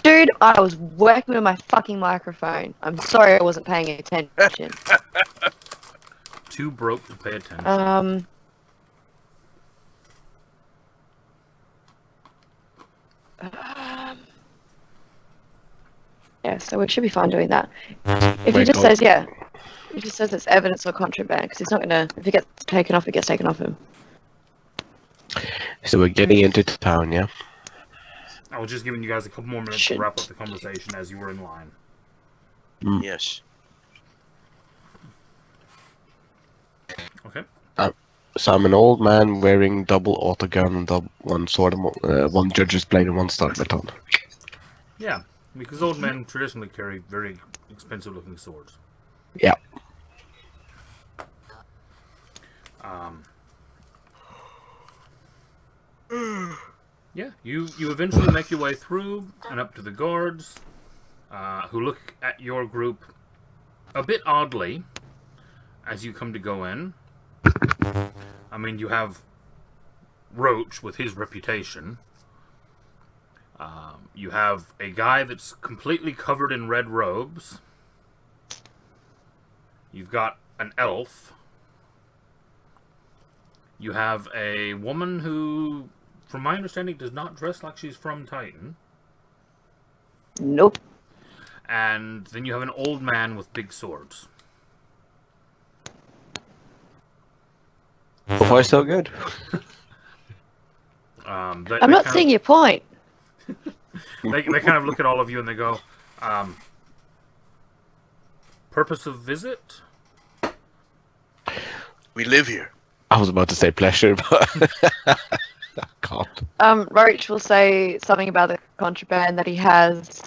Dude, I was working with my fucking microphone. I'm sorry I wasn't paying attention. Too broke to pay attention. Yeah, so we should be fine doing that. If he just says, yeah, he just says it's evidence or contraband, because he's not gonna, if he gets taken off, it gets taken off him. So we're getting into town, yeah? I was just giving you guys a couple more minutes to wrap up the conversation as you were in line. Yes. Okay. So I'm an old man wearing double auto gun, one sword, one judge's blade, and one star baton. Yeah, because old men traditionally carry very expensive-looking swords. Yeah. Yeah, you eventually make your way through and up to the guards, who look at your group a bit oddly as you come to go in. I mean, you have Roach with his reputation. You have a guy that's completely covered in red robes. You've got an elf. You have a woman who, from my understanding, does not dress like she's from Titan. Nope. And then you have an old man with big swords. So far, so good. I'm not seeing your point. They kind of look at all of you and they go, purpose of visit? We live here. I was about to say pleasure, but I can't. Roach will say something about the contraband that he has.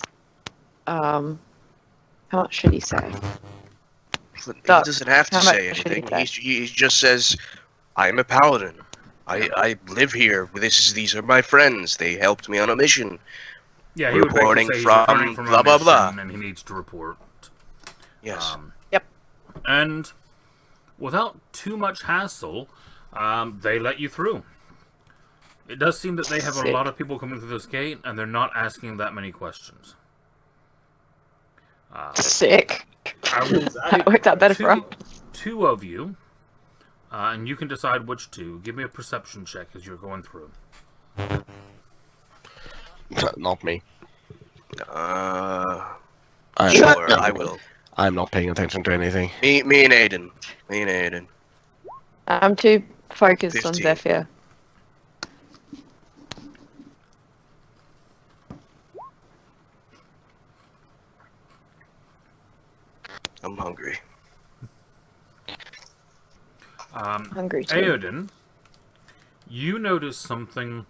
How much should he say? He doesn't have to say anything. He just says, I am a paladin. I live here. These are my friends. They helped me on a mission. Yeah, he reporting would from blah blah blah. And he needs to report. Yes. Yep. And without too much hassle, they let you through. It does seem that they have a lot of people coming through this gate, and they're not asking that many questions. Sick. That worked out better for us. Two of you, and you can decide which two. Give me a perception check as you're going through. Not me. Sure, I will. I'm not paying attention to anything. Me and Aiden. I'm too focused 15. on Zephyr. I'm hungry. Hungry too. Aoden, you notice something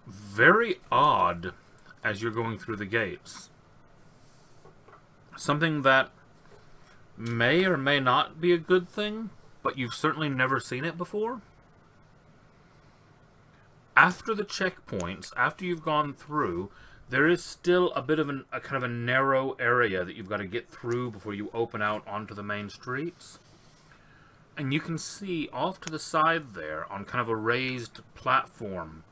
very odd as you're going through the gates. Something that may or may not be a good thing, but you've certainly never seen it before. After the checkpoints, after you've gone through, there is still a bit of a kind of a narrow area that you've got to get through before you open out onto the main streets. And you can see off to the side there, on kind of a raised platform,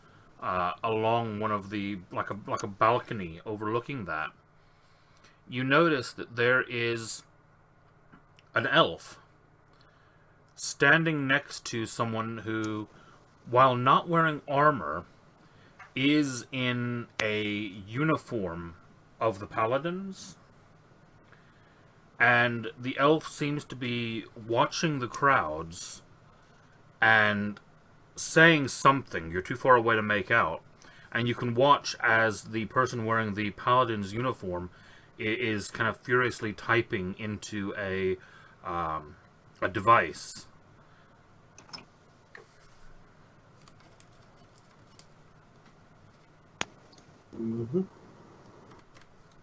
along one of the, like a balcony overlooking that, you notice that there is an elf standing next to someone who, while not wearing armor, is in a uniform of the paladins. And the elf seems to be watching the crowds and saying something. You're too far away to make out. And you can watch as the person wearing the paladin's uniform is kind of furiously typing into a device. Mm-hmm.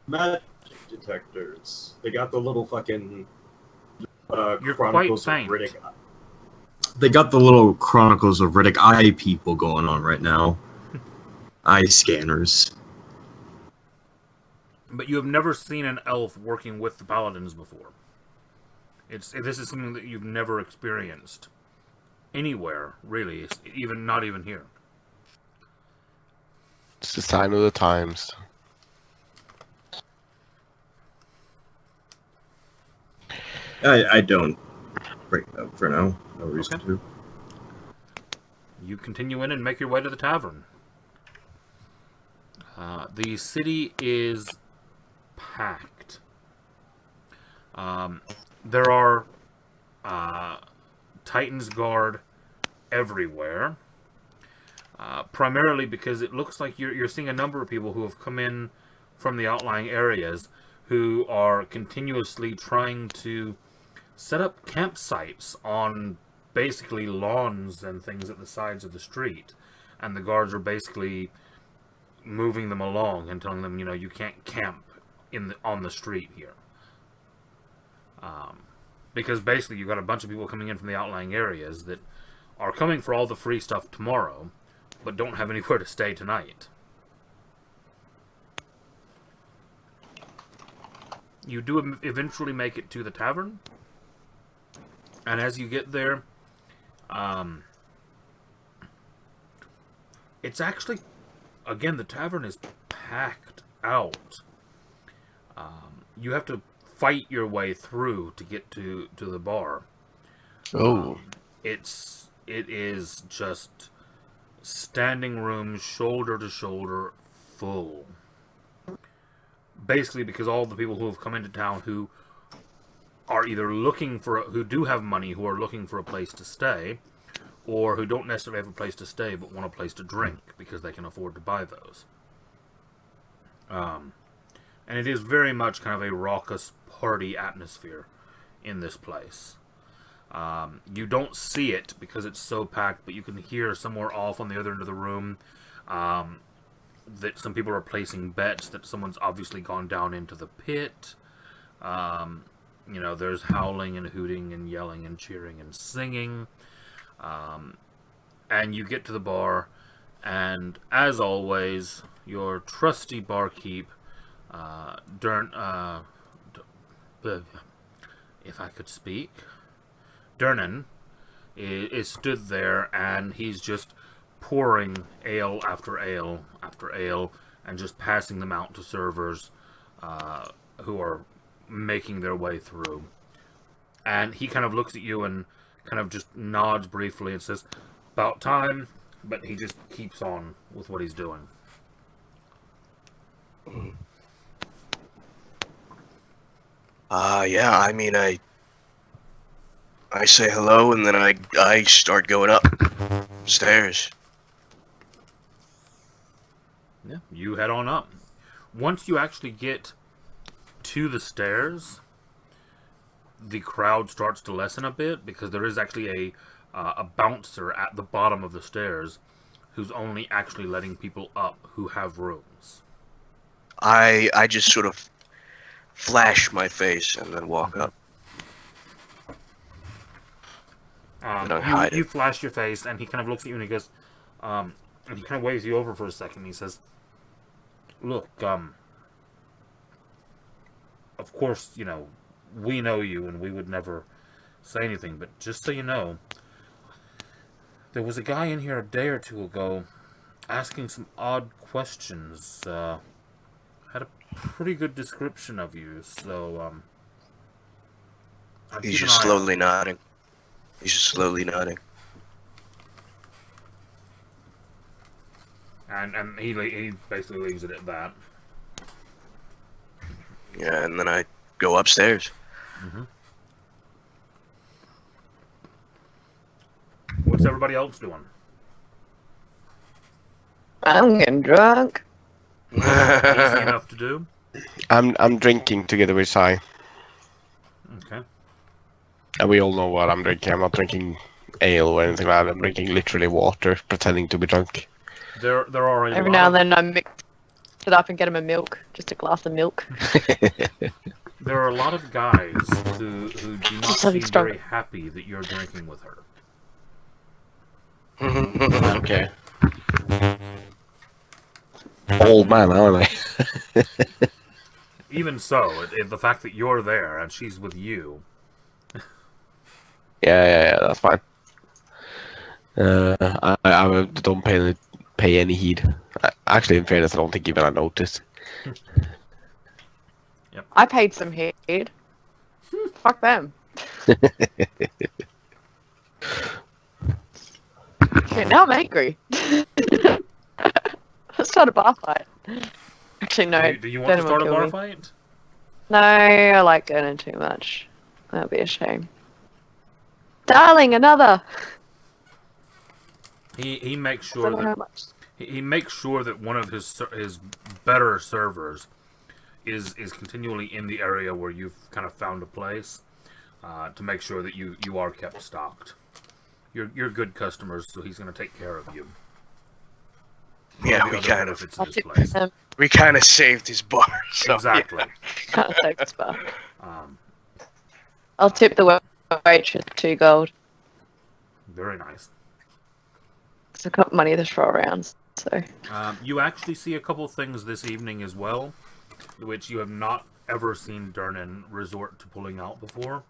Magic detectors. They got the little fucking Chronicles of Riddick. They got the little Chronicles of Riddick eye people going on right now. Eye scanners. But you have never seen an elf working with the paladins before. This is something that you've never experienced anywhere, really. It's not even here. It's the sign of the times. I don't break up for now. No reason to. You continue in and make your way to the tavern. The city is packed. There are Titans Guard everywhere. Primarily because it looks like you're seeing a number of people who have come in from the outlying areas who are continuously trying to set up campsites on basically lawns and things at the sides of the street. And the guards are basically moving them along and telling them, you can't camp on the street here. Because basically you've got a bunch of people coming in from the outlying areas that are coming for all the free stuff tomorrow, but don't have anywhere to stay tonight. You do eventually make it to the tavern, and as you get there, it's actually, again, the tavern is packed out. You have to fight your way through to get to the bar. Oh. It is just standing room, shoulder to shoulder, full. Basically because all the people who have come into town who are either who do have money, who are looking for a place to stay, or who don't necessarily have a place to stay but want a place to drink because they can afford to buy those. And it is very much kind of a raucous party atmosphere in this place. You don't see it because it's so packed, but you can hear somewhere off on the other end of the room that some people are placing bets that someone's obviously gone down into the pit. There's howling and hooting and yelling and cheering and singing. And you get to the bar, and as always, your trusty barkeep, if I could speak, Dernan, is stood there, and he's just pouring ale after ale after ale and just passing them out to servers who are making their way through. And he kind of looks at you and kind of just nods briefly and says, "About time," but he just keeps on with what he's doing. Yeah, I mean, I say hello, and then I start going up stairs. Yeah, you head on up. Once you actually get to the stairs, the crowd starts to lessen a bit because there is actually a bouncer at the bottom of the stairs who's only actually letting people up who have rooms. I just sort of flash my face and then walk up. You flash your face, and he kind of looks at you and he goes, and he kind of waves you over for a second. He says, "Look, of course, we know you and we would never say anything, but just so you know, there was a guy in here a day or two ago asking some odd questions. Had a pretty good description of you, so, He's just slowly nodding. And he basically leaves it at that. Yeah, and then I go upstairs. Mm-hmm. What's everybody else doing? I'm getting drunk. Easy enough to do. I'm drinking together with Sai. Okay. And we all know what I'm drinking. I'm not drinking ale or anything like that. I'm drinking literally water, pretending to be drunk. There are every now and then I mix it up and get him a milk, just a glass of milk. There are a lot of guys who do not seem very happy that you're drinking with her. Okay. Old man, aren't they? Even so, the fact that you're there and she's with you. Yeah, that's fine. I don't pay any heed. Actually, in fairness, I don't think even I noticed. Yep. I paid some heed. Fuck them. Okay, now I'm angry. Let's start a bar fight. Actually, no. Do you want to start a bar fight? No, I like Gernon too much. That'd be a shame. Darling, another! He makes sure that he makes sure that one of his better servers is continually in the area where you've kind of found a place to make sure that you are kept stocked. You're good customers, so he's going to take care of you. Yeah, we kind of saved his bar. So, exactly. Yeah. Kind of saved his bar. I'll tip the waitress 2 gold. Very nice. So I've got money to throw around. So. You actually see a couple things this evening as well, which you have not ever seen Dernan resort to pulling out before.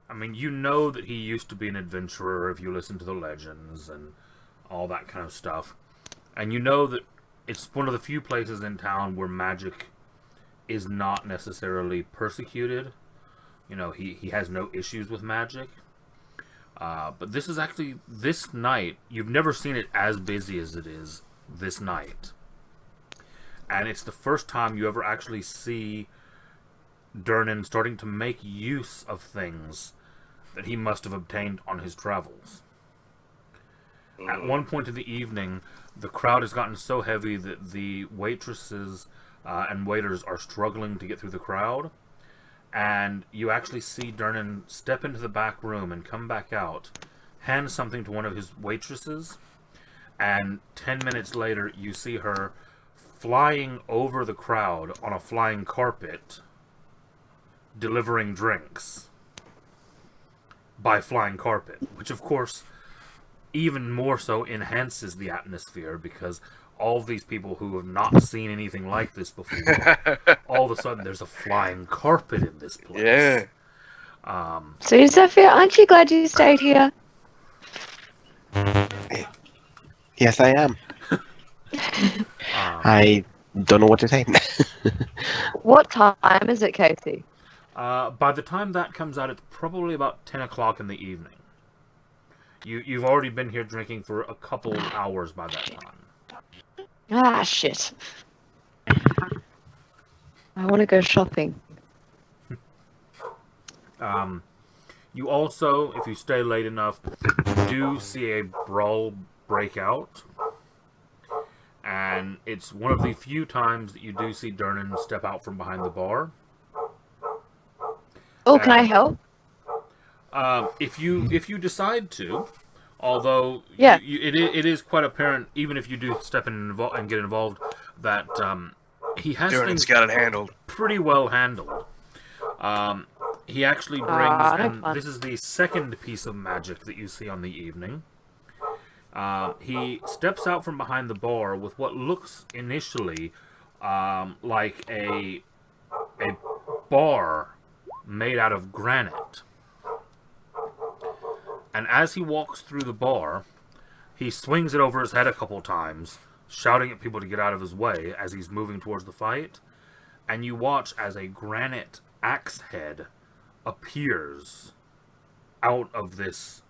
I mean, you know that he used to be an adventurer if you listen to the legends and all that kind of stuff. And you know that it's one of the few places in town where magic is not necessarily persecuted. You know, he has no issues with magic. But this is actually, this night, you've never seen it as busy as it is this night. And it's the first time you ever actually see Dernan starting to make use of things that he must have obtained on his travels. At one point in the evening, the crowd has gotten so heavy that the waitresses and waiters are struggling to get through the crowd. And you actually see Dernan step into the back room and come back out, hand something to one of his waitresses, and 10 minutes later you see her flying over the crowd on a flying carpet, delivering drinks by flying carpet, which of course even more so enhances the atmosphere, because all of these people who have not seen anything like this before, all of a sudden there's a flying carpet in this place. Yeah. So, Zephyr, aren't you glad you stayed here? Yes, I am. I don't know what to say. What time is it, Casey? By the time that comes out, it's probably about 10 o'clock in the evening. You've already been here drinking for a couple hours by that time. Ah, shit. I want to go shopping. You also, if you stay late enough, do see a brawl break out. And it's one of the few times that you do see Dernan step out from behind the bar. Oh, can I help? If you decide to, although yeah. it is quite apparent, even if you do step in and get involved, that he has things got it handled pretty well handled. He actually brings, and this is the second piece of magic that you see on the evening. He steps out from behind the bar with what looks initially like a bar made out of granite. And as he walks through the bar, he swings it over his head a couple times, shouting at people to get out of his way as he's moving towards the fight. And you watch as a granite axe head appears out of this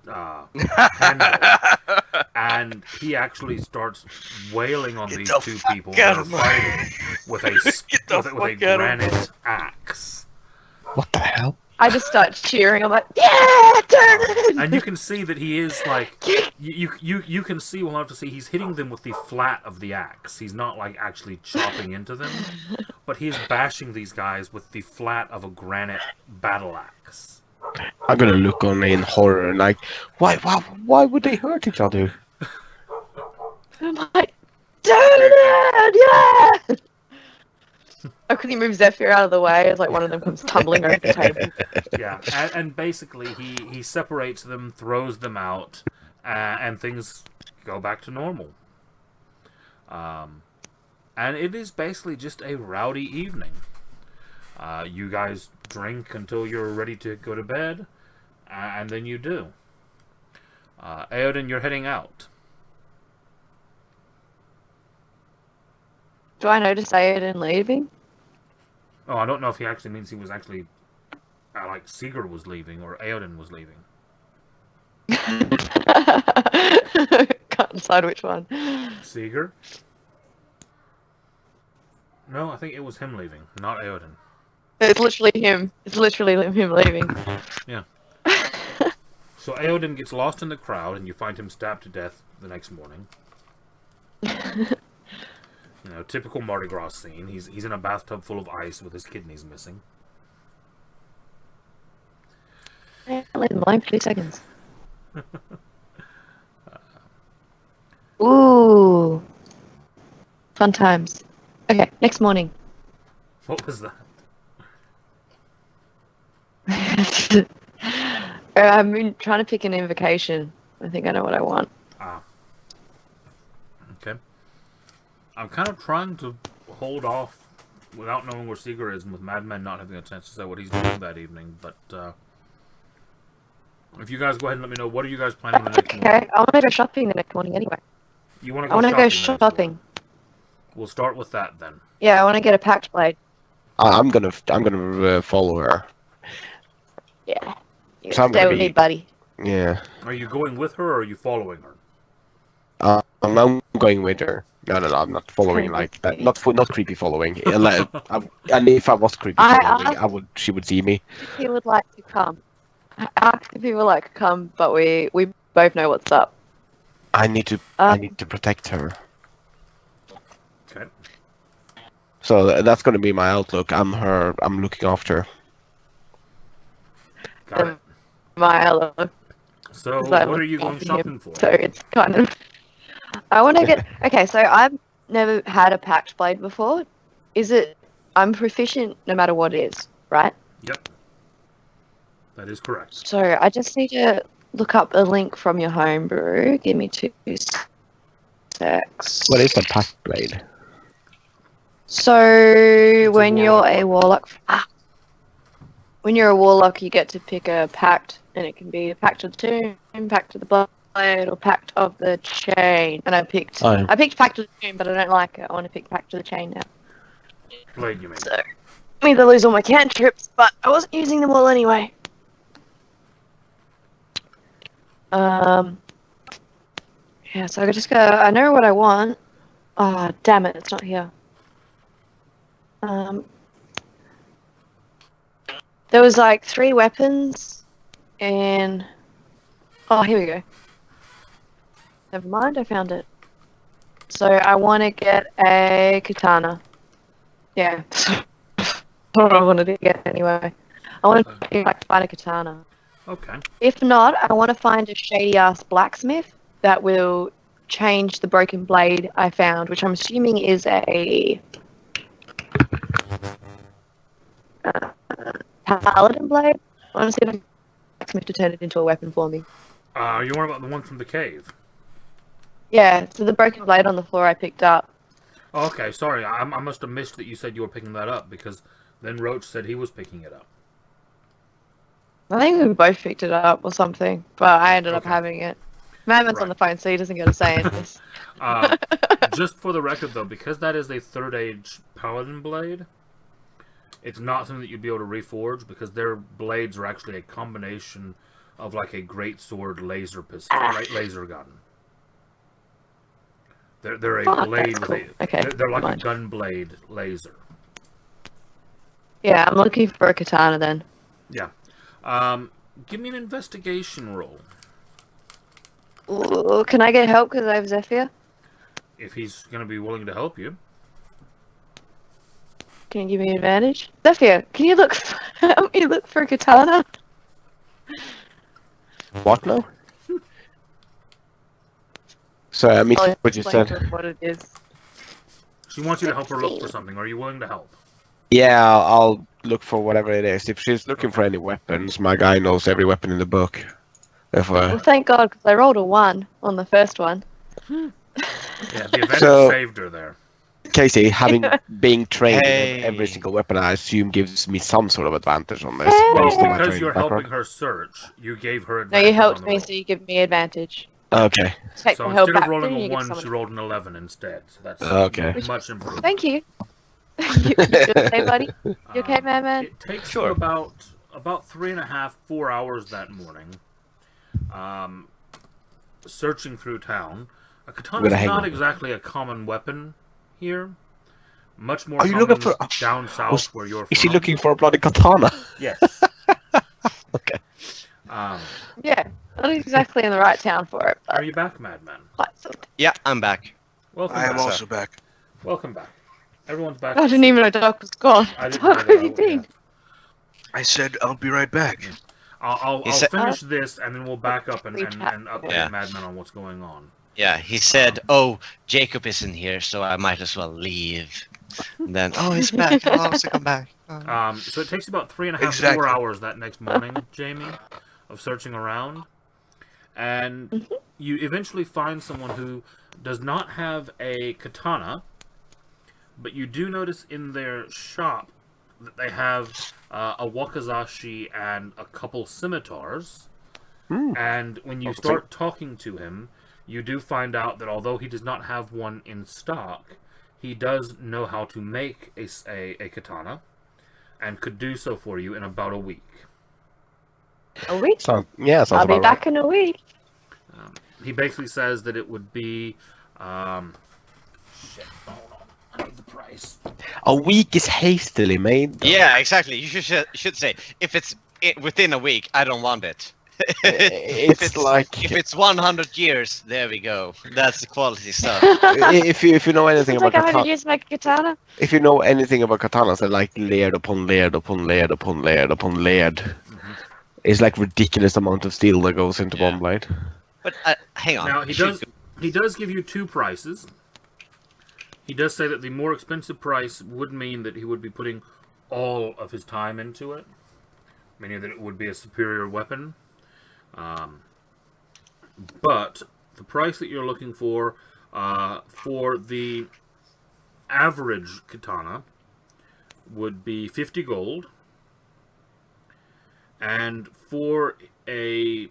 handle, and he actually starts wailing on these two people that are fighting with a granite axe. What the hell? I just start cheering. I'm like, yeah, turn it! And you can see that he is like, you can see, we'll have to see, he's hitting them with the flat of the axe. He's not like actually chopping into them, but he's bashing these guys with the flat of a granite battle axe. I'm gonna look on in horror, like, why would they hurt each other? I'm like, turn it! Yeah! I quickly move Zephyr out of the way as like one of them comes tumbling over the table. Yeah, and basically he separates them, throws them out, and things go back to normal. And it is basically just a rowdy evening. You guys drink until you're ready to go to bed, and then you do. Eowyn, you're heading out. Do I notice Eowyn leaving? Oh, I don't know if he actually means he was actually like Sigurd was leaving or Eowyn was leaving. Can't decide which one. Sigurd? No, I think it was him leaving, not Eowyn. It's literally him. It's literally him leaving. Yeah. So Eowyn gets lost in the crowd, and you find him stabbed to death the next morning. You know, typical Mardi Gras scene. He's in a bathtub full of ice with his kidneys missing. I let him alone for 2 seconds. Ooh. Fun times. Okay, next morning. What was that? I'm trying to pick an invocation. I think I know what I want. Ah. Okay. I'm kind of trying to hold off without knowing where Sigurd is and with Madman not having a chance to say what he's doing that evening, but if you guys go ahead and let me know, what are you guys planning the next morning? Okay, I want to go shopping the next morning anyway. You want to I want to go shopping. We'll start with that then. Yeah, I want to get a packed blade. I'm gonna follow her. Yeah. You So I'm stay gonna with be- me, buddy. Yeah. Are you going with her or are you following her? I'm going with her. No, I'm not following like that. Not creepy following. And if I was creepy following, she would see me. If he would like to come. I asked if he would like to come, but we both know what's up. I need to protect her. Okay. So that's going to be my outlook. I'm looking after her. Got it. My outlook. So, Is that what are you going after shopping him? for? So it's kind of. I want to get. Okay, so I've never had a packed blade before. Is it? I'm proficient no matter what it is, right? Yep. That is correct. So I just need to look up a link from your homebrew. Give me 2 secs. What is a pack blade? So when you're a warlock. warlock, when you're a warlock, you get to pick a pact, and it can be a pact of the tomb, pact of the blade, or pact of the chain. And I picked pact of the tomb, but I don't like it. I want to pick pact of the chain now. Blade, you mean? So I'm either lose all my cantrips, but I wasn't using them all anyway. Yeah, so I just go. I know what I want. Oh, damn it! It's not here. There was like 3 weapons, and oh, here we go. Never mind, I found it. So I want to get a katana. Yeah, that's what I wanted to get anyway. I want to find a katana. Okay. If not, I want to find a shady-ass blacksmith that will change the broken blade I found, which I'm assuming is a paladin blade. I want to see if I can blacksmith to turn it into a weapon for me. You want about the one from the cave? Yeah, so the broken blade on the floor I picked up. Oh, okay, sorry. I must have missed that you said you were picking that up, because then Roach said he was picking it up. I think we both picked it up or something, but I ended up having it. Madman's on the phone, so he doesn't get a say in this. Just for the record, though, because that is a 3rd age paladin blade, it's not something that you'd be able to reforge, because their blades are actually a combination of like a greatsword laser pistol, laser gun. They're a blade with a... Okay, they're like a gun blade laser. Yeah, I'm looking for a katana then. Yeah. Give me an investigation roll. Ooh, can I get help because I have Zephyr? If he's going to be willing to help you. Can you give me an advantage? Zephyr, can you help me look for a katana? What now? So I mean, what you said. What it is. She wants you to help her look for something. Are you willing to help? Yeah, I'll look for whatever it is. If she's looking for any weapons, my guy knows every weapon in the book. Well, thank God, because I rolled a 1 on the first one. Yeah, the advantage saved her there. Casey, being trained in every single weapon, I assume gives me some sort of advantage on this. Well, because you're helping her search, you gave her advantage. No, you helped me, so you give me advantage. Okay. Take So the help instead of back, rolling then a you get 1, someone she rolled an 11 instead. So that's Okay. much improved. Thank you. you okay, buddy? You okay, man? It takes you about 3.5, 4 hours that morning, searching through town. A katana is not exactly a common weapon here. Much more common down south where you're from. Is he looking for a bloody katana? Yes. Okay. Yeah, not exactly in the right town for it. But are you back, Madman? Yeah, I'm back. Welcome I am also back. Welcome back. Everyone's back. I didn't even know Doc was gone. Doc, where have you been? I said I'll be right back. I'll finish this and then we'll back up and update Madman on what's going on. Yeah, he said, "Oh, Jacob isn't here, so I might as well leave." And then, oh, he's back. Oh, so come back. Oh. So it takes about 3.5, 4 hours that next morning, Jamie, of searching around, and you eventually find someone who does not have a katana, but you do notice in their shop that they have a wakizashi and a couple scimitars. And when you start talking to him, you do find out that although he does not have one in stock, he does know how to make a katana, and could do so for you in about a week. A week? I'll be back in a week. He basically says that it would be... shit, hold on. I need the price. A week is hastily made, though. Yeah, exactly. You should say, if it's within a week, I don't want it. if it's 100 years, there we go. That's the quality stuff. if you know anything about 100 years to make a katana. If you know anything about katanas, they're like layered upon layered upon layered upon layered upon layered. It's like ridiculous amount of steel that goes into one blade. But hang on. Now he does give you two prices. He does say that the more expensive price would mean that he would be putting all of his time into it, meaning that it would be a superior weapon. But the price that you're looking for the average katana would be 50 gold. And for a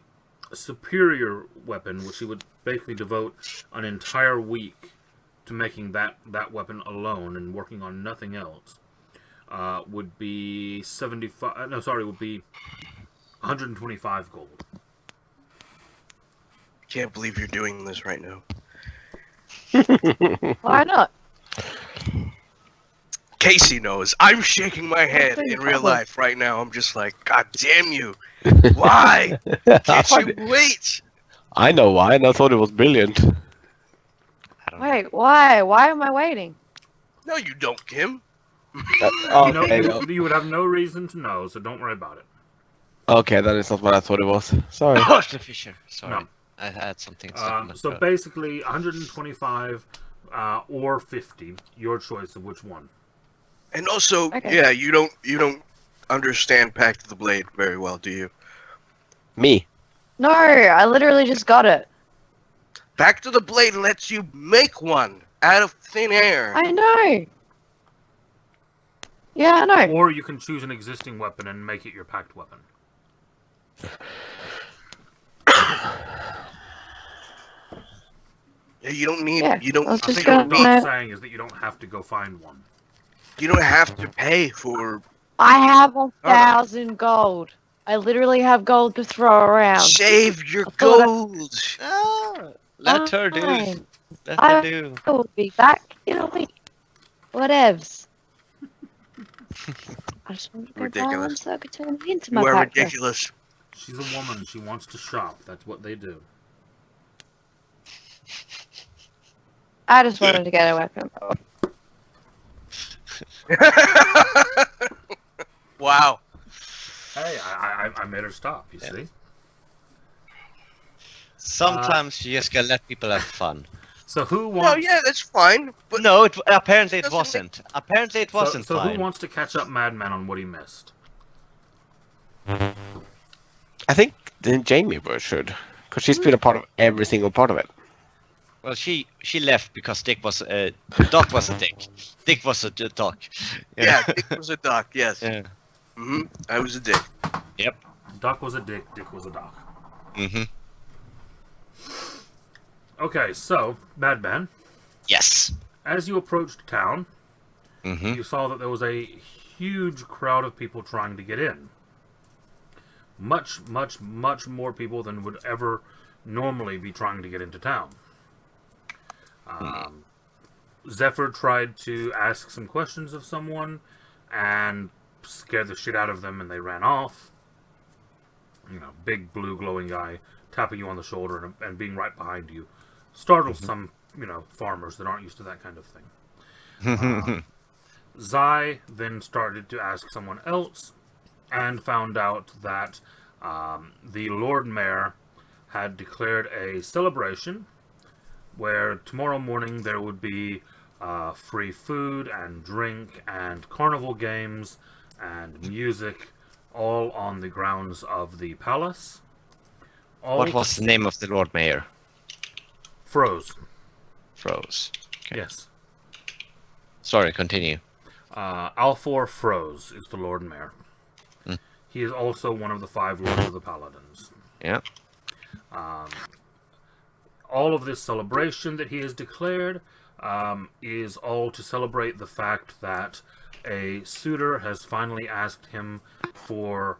superior weapon, which he would basically devote an entire week to making that weapon alone and working on nothing else, would be 125 gold. Can't believe you're doing this right now. Why not? Casey knows. I'm shaking my head in real life right now. I'm just like, God damn you! Why? Can't you wait? I know why, and I thought it was brilliant. Wait, why? Why am I waiting? No, you don't, Kim. You would have no reason to know, so don't worry about it. Okay, that is not what I thought it was. Sorry. Oh, Mr. Fisher. Sorry. No. I had something. So basically, 125 or 50, your choice of which one. And also, yeah, you don't understand Pact of the Blade very well, do you? Me? No, I literally just got it. Pact of the Blade lets you make one out of thin air. I know. Yeah, I know. Or you can choose an existing weapon and make it your pact weapon. Yeah, you don't need. Yeah, you don't. I think what Doc's saying is that you don't have to go find one. You don't have to pay for. I have 1,000 gold. I literally have gold to throw around. Save your gold. Let her do. Let her do. I will be back in a week. Whatevs. I just want to go buy one so I can turn it into my You are pack. ridiculous. She's a woman. She wants to shop. That's what they do. I just wanted to get a weapon. Wow. Hey, I made her stop, you see? Sometimes you just gotta let people have fun. So who wants... No, yeah, that's fine. But no, apparently it wasn't. Apparently it wasn't so fine. Who wants to catch up Madman on what he missed? I think Jamie should, because she's been a part of every single part of it. Well, she left because Doc was a dick. Dick was a Doc. Yeah, Dick was a Doc. Yes. Yeah. I was a dick. Yep. Doc was a dick. Dick was a Doc. Okay, so Madman. Yes. As you approached town, you saw that there was a huge crowd of people trying to get in. Much, much, much more people than would ever normally be trying to get into town. Zephyr tried to ask some questions of someone and scared the shit out of them, and they ran off. You know, big blue glowing guy tapping you on the shoulder and being right behind you startles some, farmers that aren't used to that kind of thing. Zai then started to ask someone else and found out that the Lord Mayor had declared a celebration where tomorrow morning there would be free food and drink and carnival games and music, all on the grounds of the palace. What was the name of the Lord Mayor? Froze. Froze. Okay. Yes. Sorry, continue. Alfor Froze is the Lord Mayor. He is also one of the 5 Lords of the Paladins. Yeah. All of this celebration that he has declared is all to celebrate the fact that a suitor has finally asked him for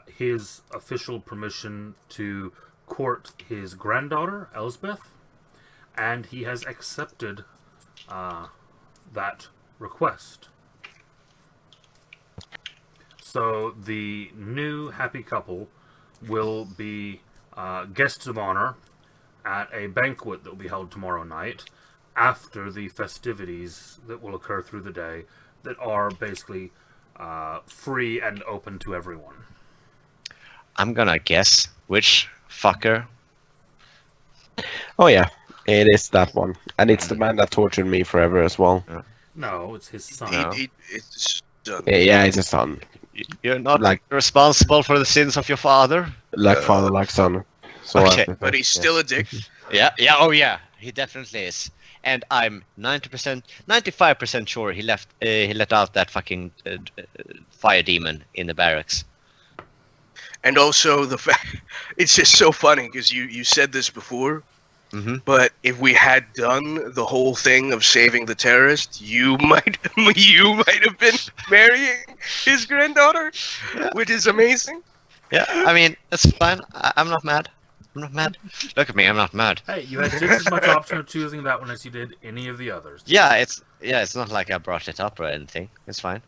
his official permission to court his granddaughter, Elsbeth, and he has accepted that request. So the new happy couple will be guests of honor at a banquet that will be held tomorrow night after the festivities that will occur through the day that are basically free and open to everyone. I'm gonna guess which fucker. Oh yeah, it is that one. And it's the man that tortured me forever as well. No, it's his son. It's done. Yeah, it's his son. You're not responsible for the sins of your father? Like father, like son. So Okay. But he's still a dick. Yeah, oh yeah, he definitely is. And I'm 95% sure he let out that fucking fire demon in the barracks. And also the fact, it's just so funny because you said this before, but if we had done the whole thing of saving the terrorist, you might have been marrying his granddaughter, which is amazing. Yeah, I mean, that's fine. I'm not mad. I'm not mad. Look at me, I'm not mad. Hey, you had just as much option of choosing that one as you did any of the others. Yeah, it's not like I brought it up or anything. It's fine.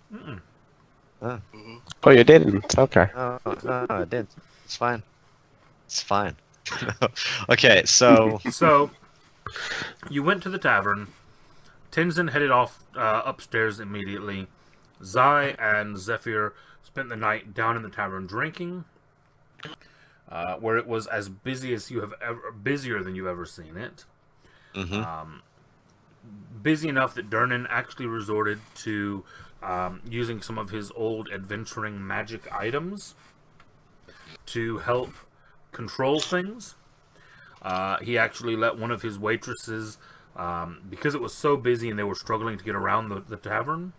Oh, you didn't? Okay. No, I did. It's fine. It's fine. Okay, so... So, you went to the tavern. Tenzin headed off upstairs immediately. Zai and Zephyr spent the night down in the tavern drinking, where it was as busy as busier than you've ever seen it. Busy enough that Durnan actually resorted to using some of his old adventuring magic items to help control things. He actually let one of his waitresses, because it was so busy and they were struggling to get around the tavern,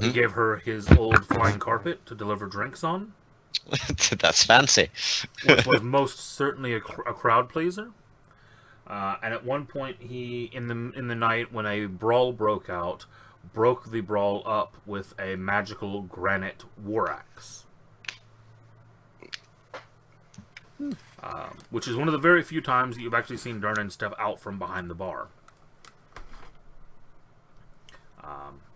he gave her his old flying carpet to deliver drinks on. That's fancy. Which was most certainly a crowd pleaser. And at one point, he in the night when a brawl broke out, broke the brawl up with a magical granite war axe. Which is one of the very few times that you've actually seen Durnan step out from behind the bar.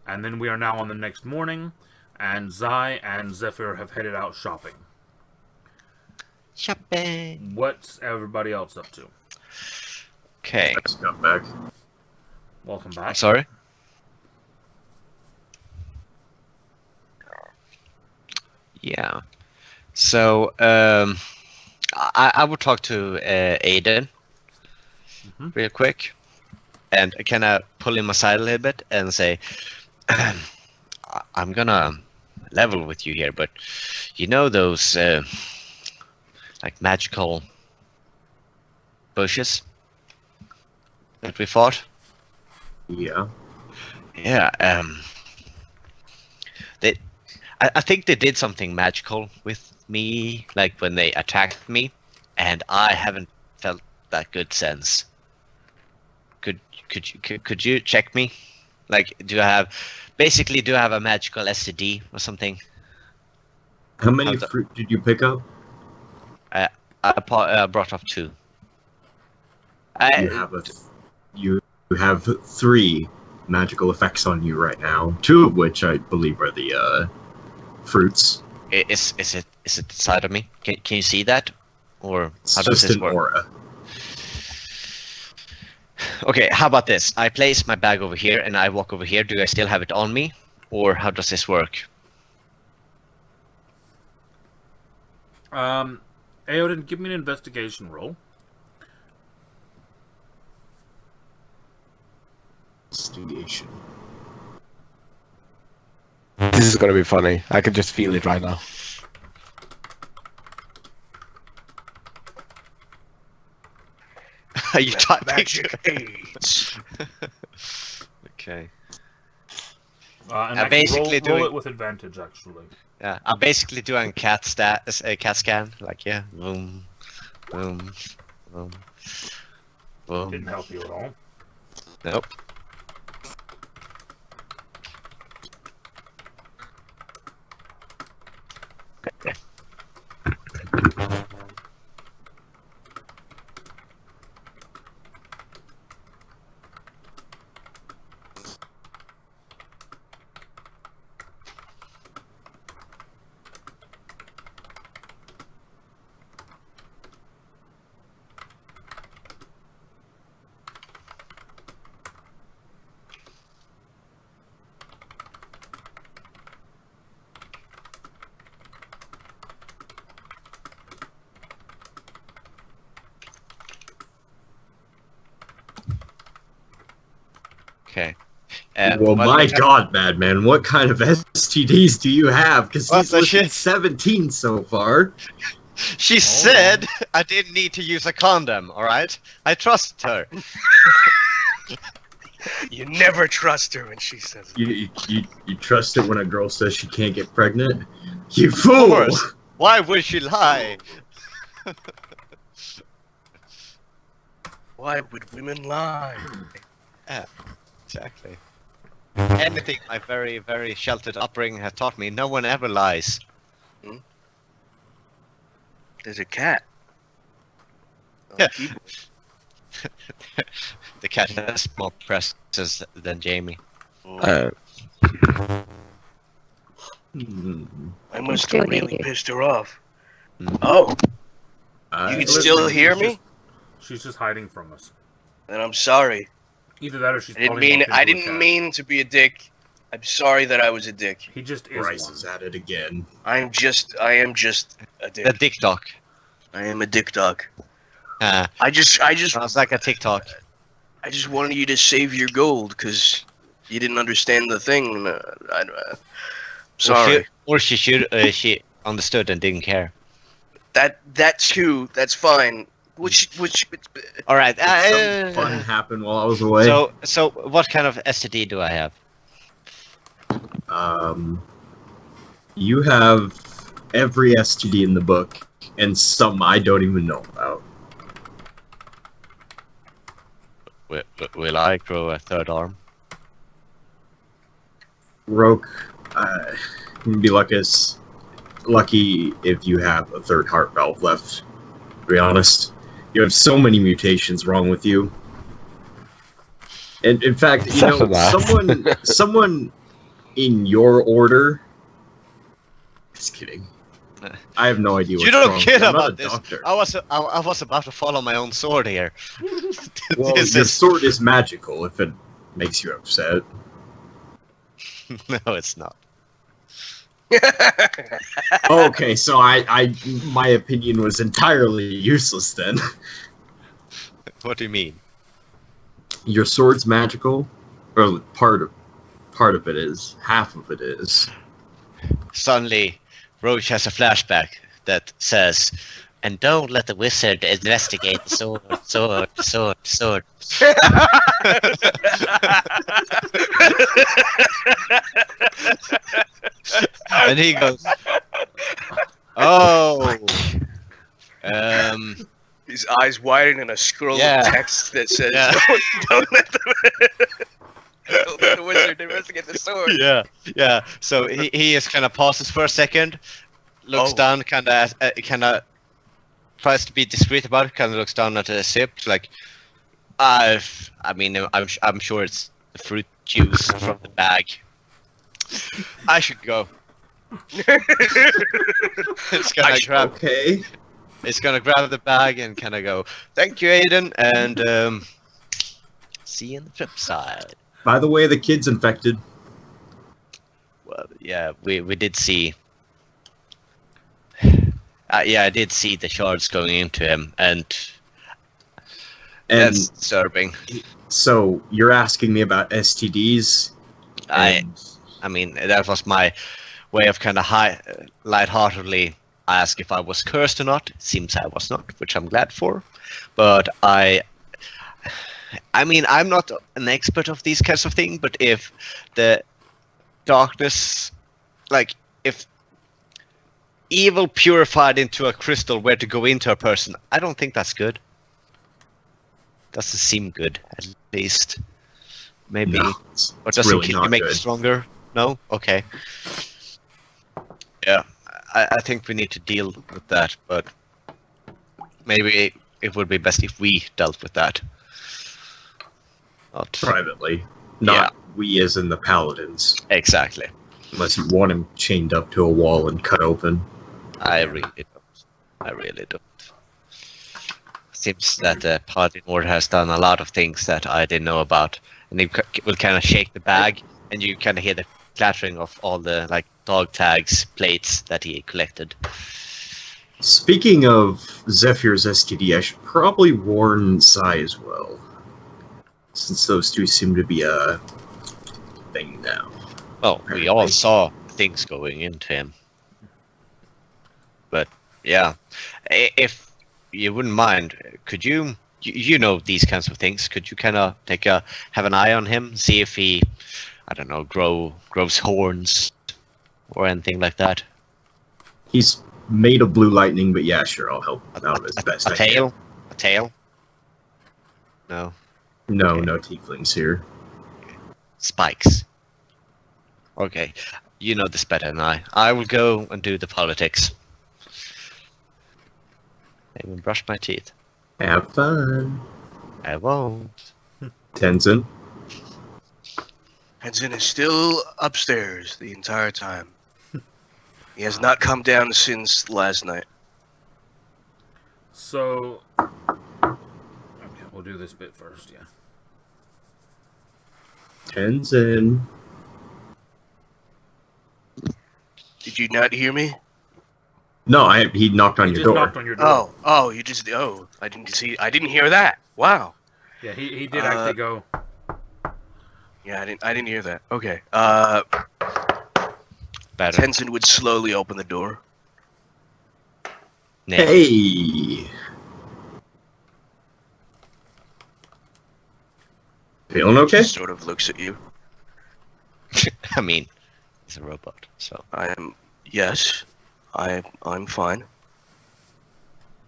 And then we are now on the next morning, and Zai and Zephyr have headed out shopping. Shopping. What's everybody else up to? Okay. I just got back. Welcome back. I'm sorry? Yeah. So, I would talk to Aiden real quick, and kind of pull him aside a little bit and say, I'm gonna level with you here, but you know those like magical bushes that we fought? Yeah. Yeah. I think they did something magical with me, like when they attacked me, and I haven't felt that good since. Could you check me? Like, do I have a magical STD or something? How many fruit did you pick up? I brought up 2. You have 3 magical effects on you right now. 2 of which I believe are the fruits. Is it inside of me? Can you see that, or It's how does just this an work? aura. Okay, how about this? I place my bag over here and I walk over here. Do I still have it on me, or how does this work? Aodin, give me an investigation roll. Investigation. This is gonna be funny. I can just feel it right now. Are you typing? Magic aids. Okay. And I basically roll it with advantage, actually. Yeah, I'm basically doing cat scan. Like, yeah, boom, boom, boom, boom. Didn't help you at all. Nope. Okay. Well, my God, Madman, what kind of STDs do you have? Because he's listed 17 so far. She said I didn't need to use a condom, alright? I trust her. You never trust her when she says it. You trust it when a girl says she can't get pregnant? You fool! Of course. Why would she lie? Why would women lie? Yeah, exactly. Anything my very, very sheltered upbringing has taught me, no one ever lies. There's a cat. Yeah. The cat has more presses than Jamie. I must have really pissed her off. Oh, you can still hear me? She's just hiding from us. Then I'm sorry. Either that or she's. I didn't mean to be a dick. I'm sorry that I was a dick. He just is. Bryce is at it again. I am just a dick. The dick dog. I am a dick dog. I just sounds like a TikTok. I just wanted you to save your gold because you didn't understand the thing. Sorry. She understood and didn't care. That too. That's fine. All right. Something fun happened while I was away. So what kind of STD do I have? You have every STD in the book, and some I don't even know about. Will I grow a third arm? Roke, you'd be lucky if you have a third heart valve left, to be honest. You have so many mutations wrong with you. And in fact, you know, someone in your order. Just kidding. I have no idea. You don't care about this. I was about to follow my own sword here. Well, your sword is magical. If it makes you upset. No, it's not. Okay, so my opinion was entirely useless then. What do you mean? Your sword's magical, or part of it is. Half of it is. Suddenly, Roach has a flashback that says, "And don't let the wizard investigate the sword." And he goes, "Oh, his eyes widen in a scroll of text that says, "Don't let the wizard get the sword. Yeah. So he just kind of pauses for a second, looks down, kind of tries to be discreet about it. Kind of looks down at the sip, like, I mean, I'm sure it's the fruit juice from the bag. I should go. It's gonna grab. Okay. It's gonna grab the bag and kind of go, "Thank you, Aiden," and see you on the flip side. By the way, the kid's infected. Well, yeah, we did see. I did see the shards going into him, and that's disturbing. So you're asking me about STDs? I mean, that was my way of kind of lightheartedly ask if I was cursed or not. Seems I was not, which I'm glad for. But I mean, I'm not an expert of these kinds of things, but if the darkness, like, if evil purified into a crystal were to go into a person, I don't think that's good. Doesn't seem good, at least. Maybe. No, or doesn't really you make good. it stronger? No? Okay. Yeah. I think we need to deal with that, but maybe it would be best if we dealt with that. Not Privately. Not we as in the paladins. exactly. Unless you want him chained up to a wall and cut open. I really don't. Seems that the Paladin Order has done a lot of things that I didn't know about. And they will kind of shake the bag, and you kind of hear the clattering of all the, like, dog tags, plates that he collected. Speaking of Zephyr's STD, I should probably warn Sai as well. Since those two seem to be a thing now. Well, we all saw things going into him. But, yeah. If you wouldn't mind, could you know these kinds of things, could you kind of have an eye on him, see if he, I don't know, grows horns or anything like that? He's made of blue lightning, but yeah, sure, I'll help out as best I can. A tail? No. No, Okay. no tieflings here. Spikes. Okay, you know this better than I. I will go and do the politics. I will brush my teeth. Have fun. I won't. Tenzin. Tenzin is still upstairs the entire time. He has not come down since last night. So, okay, we'll do this bit first, yeah. Tenzin. Did you not hear me? No, he knocked on He your just door. knocked on your door. I didn't hear that. Wow. Yeah, he did actually go. Yeah, I didn't hear that. Okay. Better. Tenzin would slowly open the door. Nay. Hey! Feeling okay? Just sort of looks at you. I mean, he's a robot, so. Yes, I'm fine.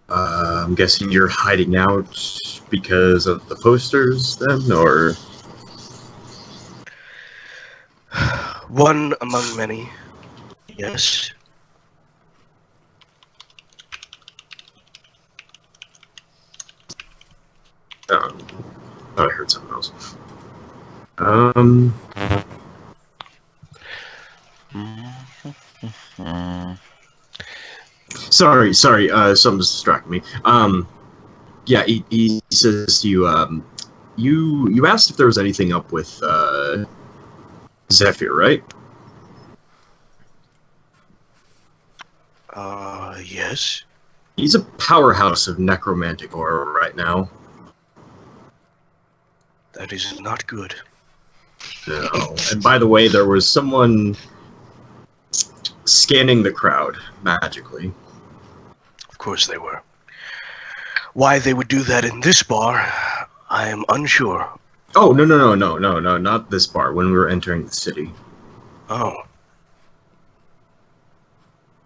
I'm guessing you're hiding out because of the posters, then, or? One among many. Yes. Oh, I heard something else. Sorry, something's distracting me. Yeah, he says to you, you asked if there was anything up with, Zephyr, right? Yes. He's a powerhouse of necromantic aura right now. That is not good. No. And by the way, there was someone scanning the crowd magically. Of course they were. Why they would do that in this bar, I am unsure. Oh, no, not this bar, when we were entering the city. Oh.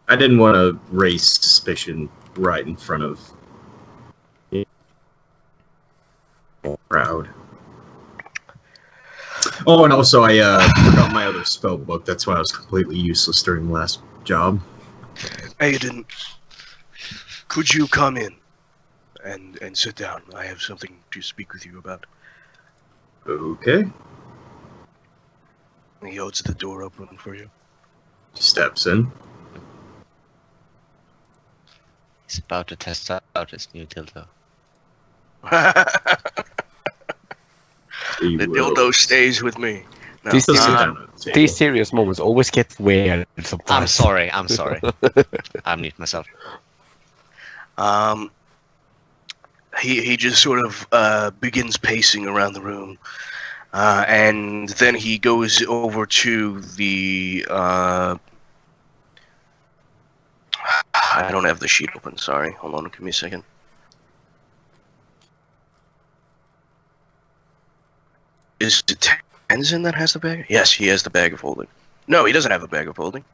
I didn't want to raise suspicion right in front of the crowd. Oh, and also I forgot my other spell book. That's why I was completely useless during the last job. Aiden, could you come in and sit down? I have something to speak with you about. Okay. He holds the door open for you. Steps in. He's about to test out his new dildo. The dildo stays with me. No, These serious moments always get weird sometimes. I'm sorry. I mute myself. He just sort of begins pacing around the room, and then he goes over to the. I don't have the sheet open. Sorry, hold on. Give me a second. Is it Tenzin that has the bag? Yes, he has the bag of holding. No, he doesn't have a bag of holding.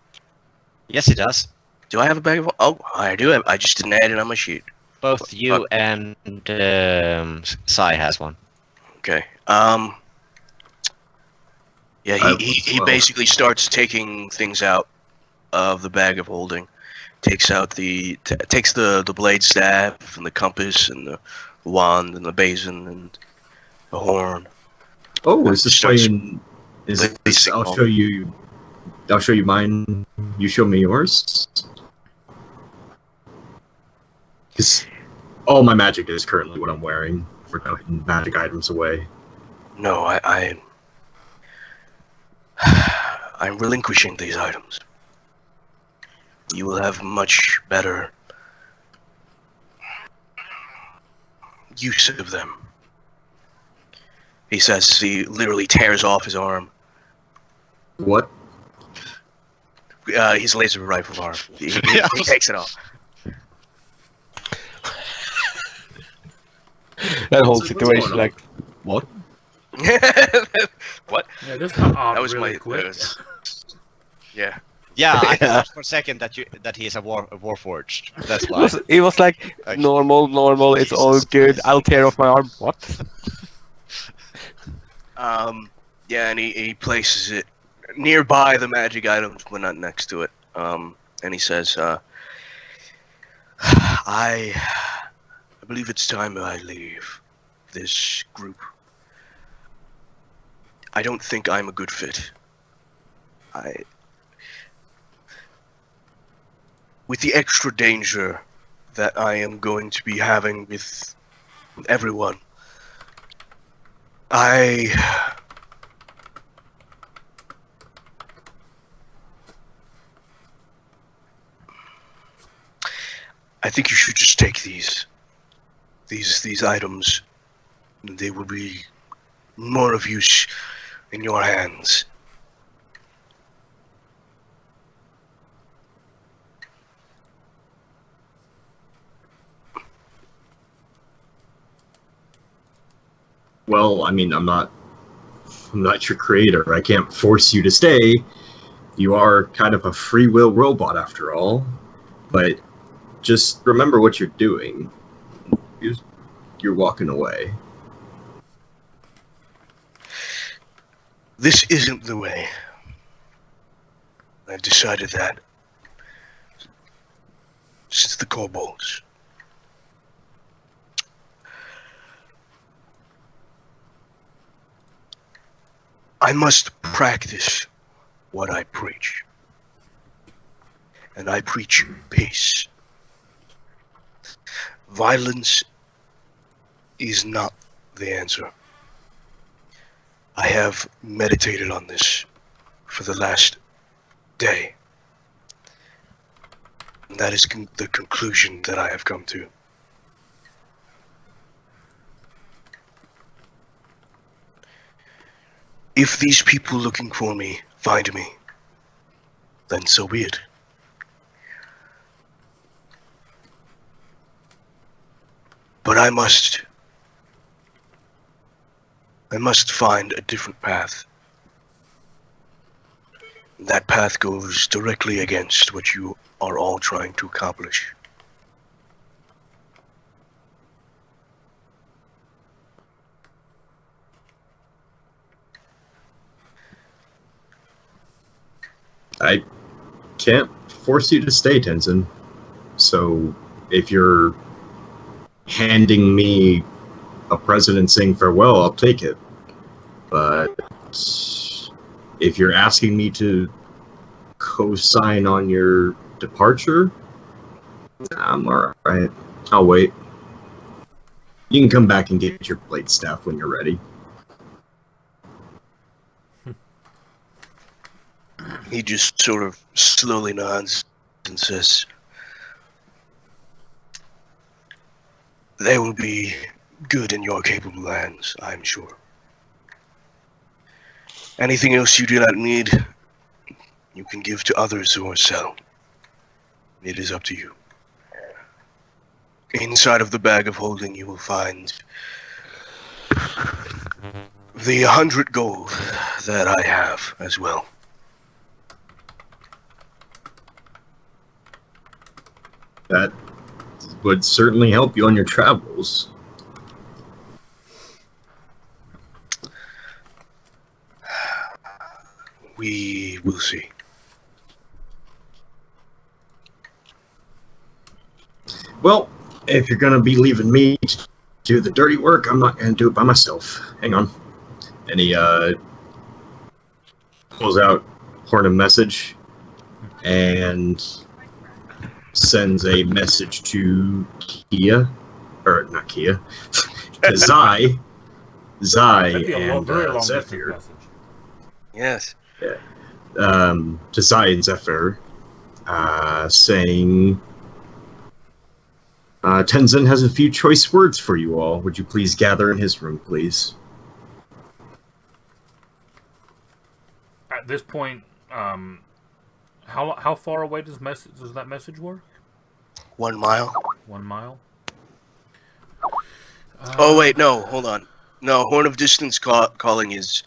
Yes, he does. Do I have a bag of? Oh, I do have. I just didn't add it on my sheet. Both you and Sai has one. Okay. Yeah, he basically starts taking things out of the bag of holding. Takes out takes the blade staff and the compass and the wand and the basin and the horn. Oh, is this playing? I'll show you. I'll show you mine. You show me yours. Because all my magic is currently what I'm wearing for putting magic items away. No, I'm relinquishing these items. You will have much better use of them. He says he literally tears off his arm. What? His laser rifle arm. He takes it off. That whole situation, like, what? What? Yeah, this got off That was really my quick. yeah. Yeah, I thought for a second that he is a warforged. That's why. It was like normal. It's all good. I'll tear off my arm. What? Yeah, and he places it nearby the magic items, but not next to it. And he says, I believe it's time that I leave this group. I don't think I'm a good fit. With the extra danger that I am going to be having with everyone, I think you should just take these items. They will be more of use in your hands. Well, I mean, I'm not your creator. I can't force you to stay. You are kind of a free will robot after all. But just remember what you're doing. You're walking away. This isn't the way. I've decided that since the kobolds. I must practice what I preach. And I preach peace. Violence is not the answer. I have meditated on this for the last day. And that is the conclusion that I have come to. If these people looking for me find me, then so be it. But I must find a different path. That path goes directly against what you are all trying to accomplish. I can't force you to stay, Tenzin. So if you're handing me a president saying farewell, I'll take it. But if you're asking me to co-sign on your departure, I'm alright. I'll wait. You can come back and get your blade staff when you're ready. He just sort of slowly nods and says, "They will be good in your capable hands, I'm sure. Anything else you do not need, you can give to others or sell. It is up to you. Inside of the bag of holding, you will find the 100 gold that I have as well." That would certainly help you on your travels. We will see. Well, if you're gonna be leaving me to do the dirty work, I'm not gonna do it by myself. Hang on. And he pulls out Horn of Message and sends a message to Kia, or not Kia, to Zai and Zephyr. Yes. Yeah. To Zai and Zephyr, saying, Tenzin has a few choice words for you all. Would you please gather in his room, please? At this point, how far away does that message work? 1 mile. 1 mile. Oh wait, no, hold on. No, Horn of Distance calling is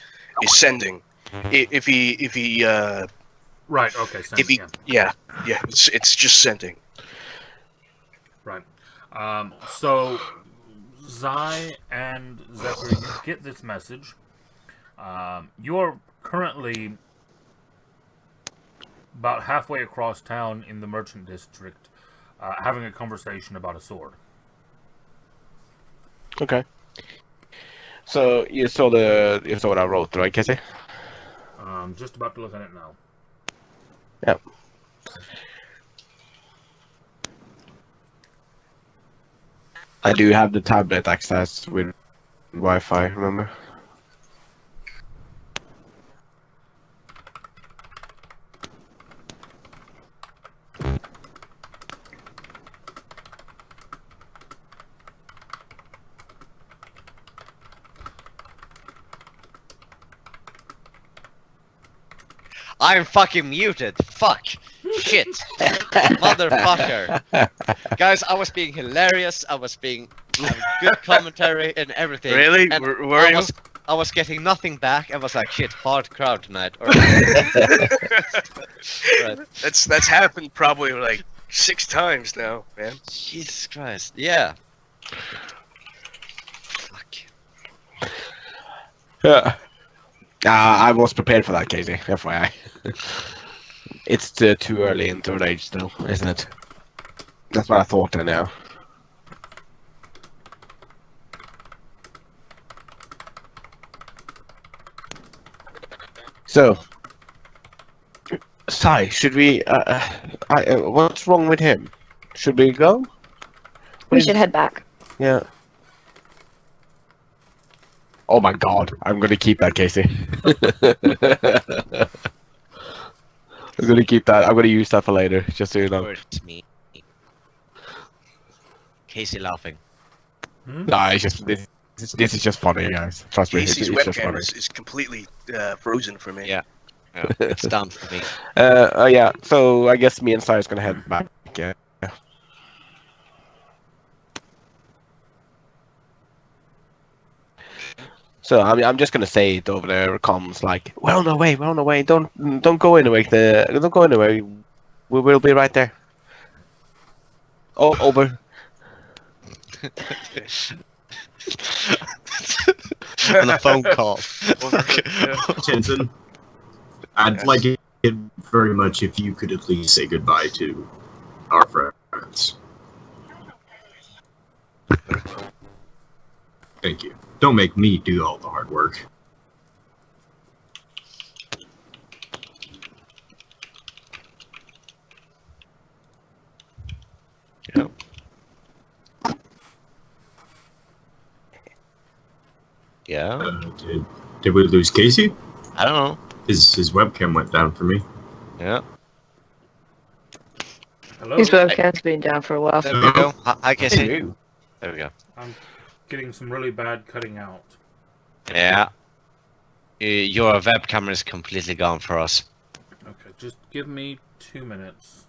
sending. If he right, okay, sending, if he yeah, it's just sending. Right. So Zai and Zephyr, you get this message. You're currently about halfway across town in the merchant district, having a conversation about a sword. Okay. So you saw what I wrote, right, Casey? Just about to look at it now. Yep. I do have the tablet access with Wi-Fi, remember? I'm fucking muted. Fuck. Shit. Motherfucker. Guys, I was being hilarious. I was being good commentary and everything. Really? And were you? I was getting nothing back. I was like, shit, hard crowd tonight. Right. That's happened probably like 6 times now, man. Jesus Christ. Yeah. Fuck. Yeah. I was prepared for that, Casey. FYI. It's too early in third age still, isn't it? That's what I thought I know. So, Sai, should we? What's wrong with him? Should we go? We should head back. Yeah. Oh my god, I'm gonna keep that, Casey. I'm gonna keep that. I'm gonna use that for later, just so you know. It's me. Casey laughing. Nah, it's just this is just funny, guys. Trust me, Casey's it's just webcam funny. is completely frozen for me. Yeah. It's done for me. Yeah. So I guess me and Sai is gonna head back. Yeah. So I'm just gonna say it over there. Comms like, we're on our way. Don't go anywhere. Don't go anywhere. We will be right there. Oh, over. On a phone call. Tenzin, I'd like it very much if you could at least say goodbye to our friends. Thank you. Don't make me do all the hard work. Yep. Yeah. Did we lose Casey? I don't know. His webcam went down for me. Yeah. Hello? His webcam's been down for a while. There we go. Hi, Casey. There we go. I'm getting some really bad cutting out. Yeah. Your webcam is completely gone for us. Okay, just give me 2 minutes.